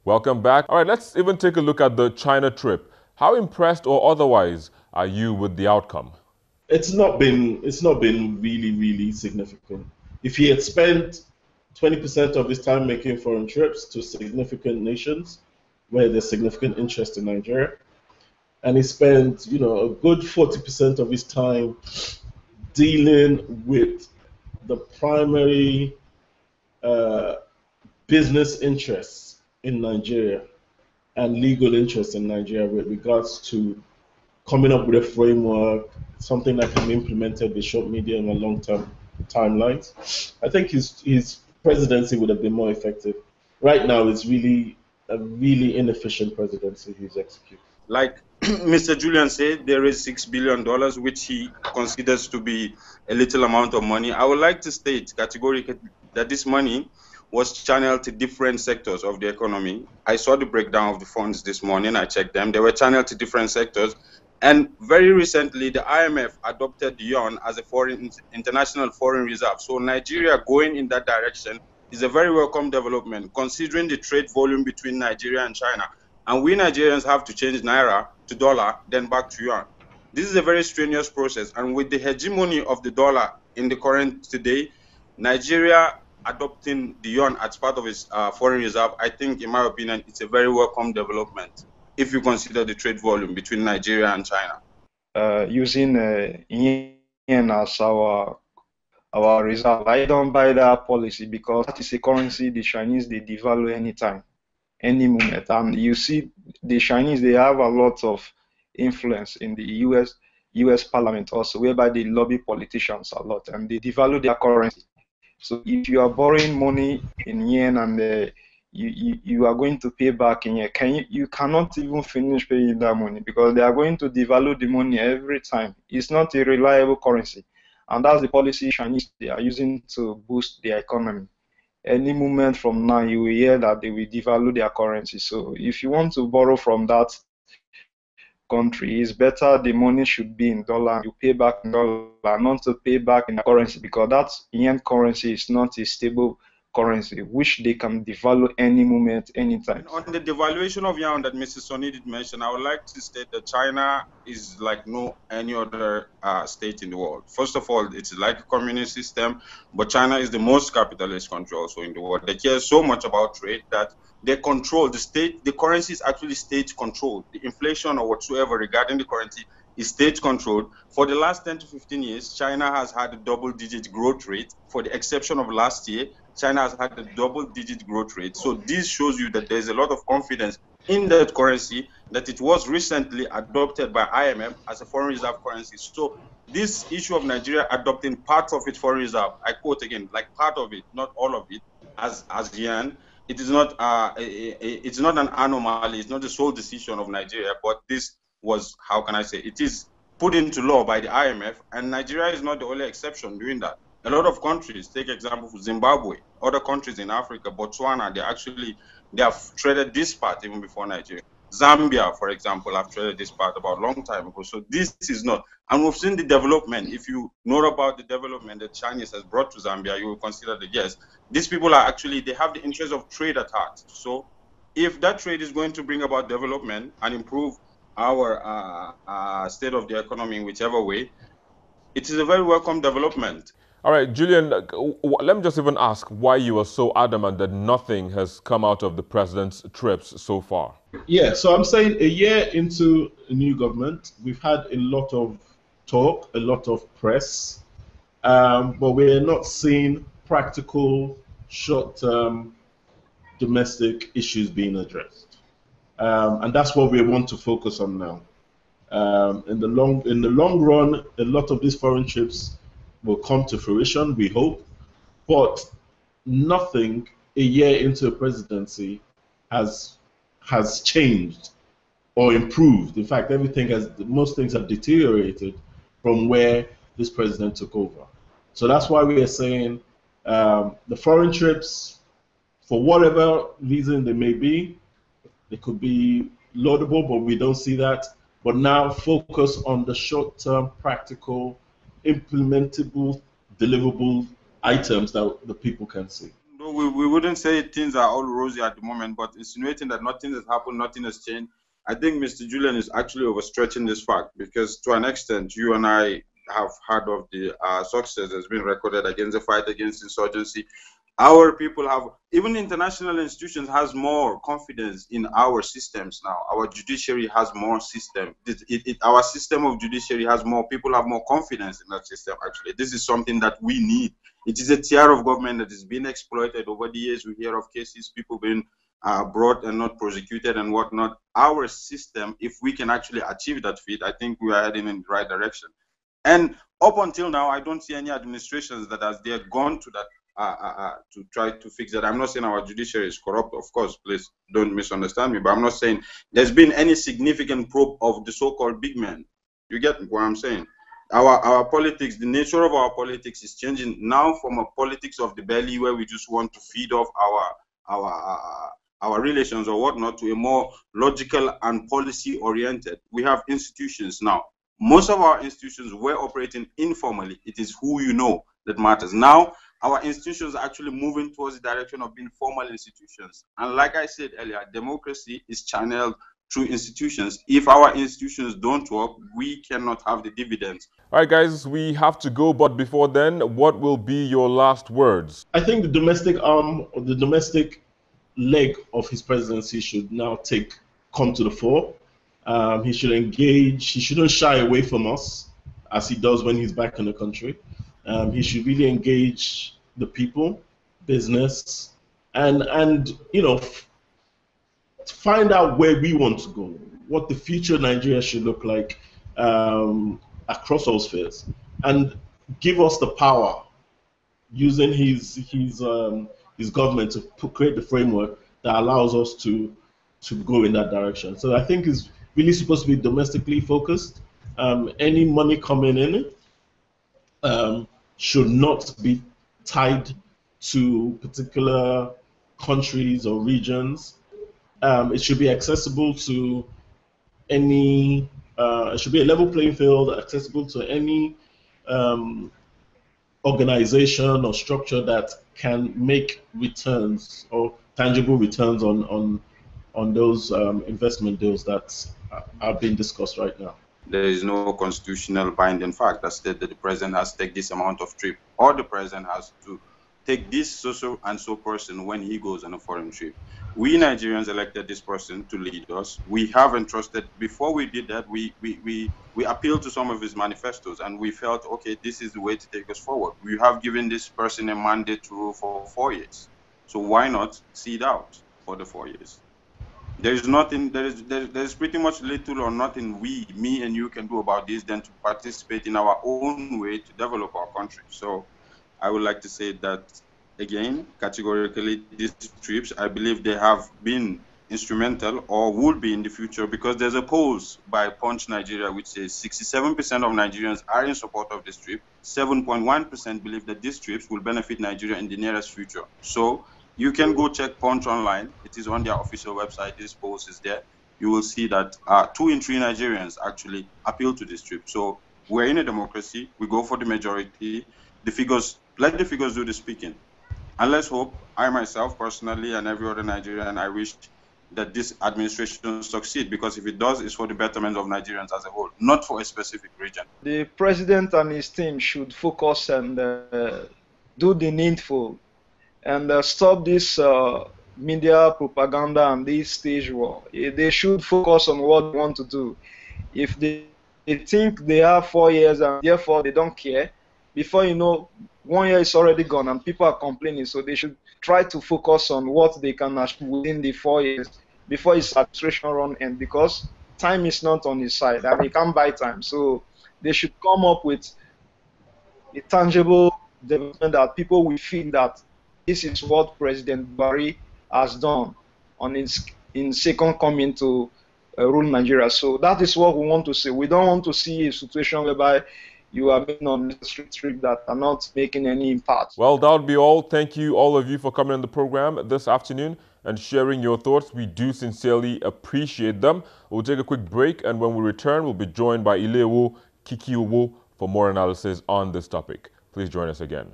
Welcome back. All right, let's even take a look at the China trip. How impressed or otherwise are you with the outcome? It's not been really significant. If he had spent 20% of his time making foreign trips to significant nations where there's significant interest in Nigeria, and he spent, a good 40% of his time dealing with the primary uh, business interests in Nigeria and legal interests in Nigeria with regards to coming up with a framework, something that can be implemented with short, medium, and long-term timelines. I think his presidency would have been more effective. Right now, it's really a really inefficient presidency he's executing. Like Mr. Julian said, there is $6 billion, which he considers to be a little amount of money. I would like to state categorically that this money was channeled to different sectors of the economy. I saw the breakdown of the funds this morning. I checked them. They were channeled to different sectors. And very recently, the IMF adopted the yuan as a international foreign reserve. So Nigeria going in that direction is a very welcome development, considering the trade volume between Nigeria and China. And we Nigerians have to change naira to dollar, then back to yuan. This is a very strenuous process. And with the hegemony of the dollar in the current today, Nigeria adopting the yuan as part of its foreign reserve, I think, in my opinion, it's a very welcome development if you consider the trade volume between Nigeria and China. Using yen as our reserve, I don't buy that policy because that is a currency the Chinese they devalue anytime, any moment. And you see, the Chinese they have a lot of influence in the US Parliament also, whereby they lobby politicians a lot and they devalue their currency. So if you are borrowing money in yen and you are going to pay back in yen, you cannot even finish paying that money because they are going to devalue the money every time. It's not a reliable currency, and that's the policy Chinese they are using to boost their economy. Any moment from now, you will hear that they will devalue their currency. So if you want to borrow from that country, it's better the money should be in dollar. You pay back in dollar, not to pay back in a currency, because that yen currency is not a stable currency, which they can devalue any moment, anytime. On the devaluation of yuan that Mrs. Sonny did mention, I would like to state that China is like no any other state in the world. First of all, it's like a communist system, but China is the most capitalist country also in the world. They care so much about trade that they control the state. The currency is actually state controlled. The inflation or whatsoever regarding the currency is state controlled. For the last 10 to 15 years, China has had a double-digit growth rate. For the exception of last year, China has had a double-digit growth rate. So this shows you that there's a lot of confidence in that currency, that it was recently adopted by IMF as a foreign reserve currency. So this issue of Nigeria adopting part of its foreign reserve, I quote again, like part of it, not all of it, as yen, it is not it's not an anomaly. It's not the sole decision of Nigeria, but this was, how can I say, it is put into law by the IMF, and Nigeria is not the only exception doing that. A lot of countries, take example for Zimbabwe, other countries in Africa, Botswana, they have treaded this path even before Nigeria. Zambia, for example, have treaded this path about a long time ago. So this is not, and we've seen the development. If you know about the development that Chinese has brought to Zambia, you will consider that yes, these people are actually, they have the interest of trade at heart. So if that trade is going to bring about development and improve our state of the economy in whichever way, it is a very welcome development. All right, Julian, let me just even ask why you are so adamant that nothing has come out of the president's trips so far. Yeah, so I'm saying a year into a new government, we've had a lot of talk, a lot of press, but we're not seeing practical, short-term domestic issues being addressed. And that's what we want to focus on now. In the long run, a lot of these foreign trips will come to fruition, we hope, but nothing a year into a presidency has changed or improved. In fact, most things have deteriorated from where this president took over. So that's why we are saying the foreign trips, for whatever reason they may be, they could be laudable, but we don't see that. But now focus on the short-term, practical, implementable, deliverable items that the people can see. No, we wouldn't say things are all rosy at the moment, but insinuating that nothing has happened, nothing has changed. I think Mr. Julian is actually overstretching this fact because, to an extent, you and I have heard of the success that's been recorded against the fight against insurgency. Our people have, even international institutions has more confidence in our systems now. Our judiciary has more system. Our system of judiciary has more, people have more confidence in that system, actually. This is something that we need. It is a tier of government that is being exploited. Over the years, we hear of cases, people being brought and not prosecuted and whatnot. Our system, if we can actually achieve that feat, I think we are heading in the right direction. And up until now, I don't see any administrations that has there gone to that to try to fix that. I'm not saying our judiciary is corrupt, of course, please don't misunderstand me, but I'm not saying there's been any significant probe of the so-called big men. You get what I'm saying? Our politics, the nature of our politics is changing now from a politics of the belly where we just want to feed off our relations or whatnot to a more logical and policy oriented. We have institutions now. Most of our institutions were operating informally. It is who you know that matters. Now, our institutions are actually moving towards the direction of being formal institutions. And like I said earlier, democracy is channeled through institutions. If our institutions don't work, we cannot have the dividends. All right, guys, we have to go. But before then, what will be your last words? I think the domestic arm or the domestic leg of his presidency should now come to the fore. He should engage. He shouldn't shy away from us as he does when he's back in the country. He should really engage the people, business, and find out where we want to go, what the future Nigeria should look like across all spheres, and give us the power using his government to create the framework that allows us to go in that direction. So I think it's really supposed to be domestically focused. Any money coming in should not be tied to particular countries or regions. It should be accessible to any. It should be a level playing field, accessible to any organization or structure that can make returns or tangible returns on those investment deals that are being discussed right now. There is no constitutional binding fact that states that the president has to take this amount of trip, or the president has to take this so and so person when he goes on a foreign trip. We Nigerians elected this person to lead us. We have entrusted, before we did that, we appealed to some of his manifestos and we felt, okay, this is the way to take us forward. We have given this person a mandate to rule for 4 years. So why not see it out for the 4 years? There is pretty much little or nothing me and you can do about this than to participate in our own way to develop our country. So I would like to say that, again, categorically, these trips, I believe they have been instrumental or will be in the future, because there's a polls by Punch Nigeria which says 67% of Nigerians are in support of this trip. 7.1% believe that these trips will benefit Nigeria in the nearest future. So you can go check Punch online. It is on their official website. This post is there. You will see that 2 in 3 Nigerians actually appeal to this trip. So we're in a democracy. We go for the majority. The figures, let the figures do the speaking. And let's hope, I myself personally and every other Nigerian, I wish that this administration succeed, because if it does, it's for the betterment of Nigerians as a whole, not for a specific region. The president and his team should focus and do the needful and stop this media propaganda and this stage war. They should focus on what they want to do. If they think they have 4 years and therefore they don't care, before you know, 1 year is already gone and people are complaining. So they should try to focus on what they can achieve within the 4 years before his administration run end, because time is not on his side and he can't buy time. So they should come up with a tangible development that people will feel that this is what President Buhari has done on in second coming to rule Nigeria. So that is what we want to see. We don't want to see a situation whereby you are making unnecessary trips that are not making any impact. Well, that would be all. Thank you, all of you, for coming on the program this afternoon and sharing your thoughts. We do sincerely appreciate them. We'll take a quick break, and when we return, we'll be joined by Ilewo Kikiuwo for more analysis on this topic. Please join us again.